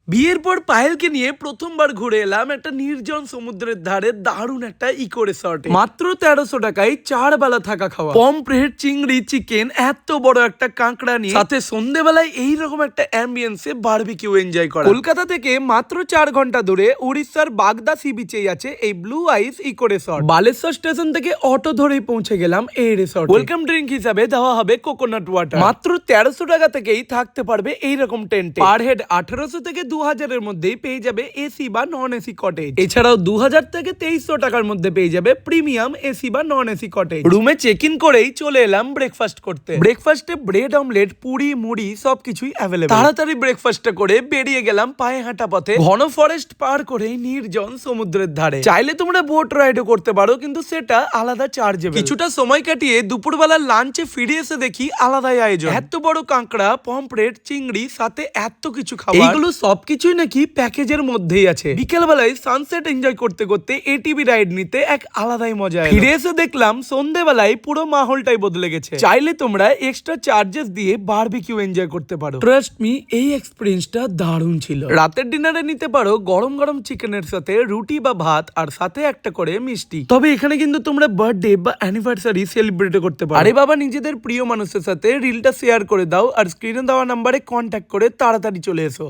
বিয়ের পর পায়েলকে নিয়ে প্রথমবার ঘুরে এলাম একটা নির্জন সমুদ্রের ধারে দারুণ একটা ইকো রিসর্টে। মাত্র 1300 টাকায় 4 বেলা থাকা খাওয়া, পমফ্রেট, চিংড়ি, চিকেন, এত বড় একটা কাঁকড়া নিয়ে সাথে সন্ধ্যেবেলায় এইরকম একটা অ্যাম্বিয়েন্সে বারবিকিউ এনজয় করা। কলকাতা থেকে মাত্র 4 ঘন্টা দূরে উড়িষ্যার বাগদা সি বিচেই আছে এই ব্লু আইস ইকো রিসর্ট। বালেশ্বর স্টেশন থেকে অটো ধরেই পৌঁছে গেলাম এই রিসর্ট। ওয়েলকাম ড্রিঙ্ক হিসাবে দেওয়া হবে কোকোনাট ওয়াটার। মাত্র 1300 টাকা থেকেই থাকতে পারবে এইরকম টেন্টে। পার হেড 1800 থেকে 2000 এর মধ্যেই পেয়ে যাবে এসি বা নন এসি কটেজ। এছাড়াও 2000 থেকে 2300 টাকার মধ্যে পেয়ে যাবে প্রিমিয়াম এসি বা নন এসি কটেজ। রুমে চেক ইন করেই চলে এলাম ব্রেকফাস্ট করতে। ব্রেকফাস্টে ব্রেড অমলেট, পুরি, মুড়ি সবকিছুই অ্যাভেলেবল। তাড়াতাড়ি ব্রেকফাস্টটা করে বেরিয়ে গেলাম পায়ে হাঁটা পথে, ঘন ফরেস্ট পার করে নির্জন সমুদ্রের ধারে। চাইলে তোমরা বোট রাইডও করতে পারো, কিন্তু সেটা আলাদা চার্জেবল। কিছুটা সময় কাটিয়ে দুপুরবেলা লাঞ্চে ফিরে এসে দেখি আলাদাই আয়োজন। এত বড় কাঁকড়া, পমফ্রেট, চিংড়ি, সাথে এত কিছু খাবার, এইগুলো সবকিছুই নাকি প্যাকেজের মধ্যেই আছে। বিকেল বেলায় সানসেট এনজয় করতে করতে এটিভি রাইড নিতে এক আলাদাই মজা। ফিরে এসে দেখলাম সন্ধ্যেবেলায় পুরো মাহলটাই বদলে গেছে। চাইলে তোমরা এক্সট্রা চার্জেস দিয়ে বারবিকিউ এনজয় করতে পারো। ট্রাস্ট মি, এই এক্সপেরিয়েন্সটা দারুণ ছিল। রাতের ডিনারে নিতে পারো গরম গরম চিকেনের সাথে রুটি বা ভাত, আর সাথে একটা করে মিষ্টি। তবে এখানে কিন্তু তোমরা বার্থডে বা অ্যানিভার্সারি সেলিব্রেট করতে পারো। আরে বাবা, নিজেদের প্রিয় মানুষের সাথে রিলটা শেয়ার করে দাও আর স্ক্রিনে দেওয়া নাম্বারে কন্ট্যাক্ট করে তাড়াতাড়ি চলে এসো।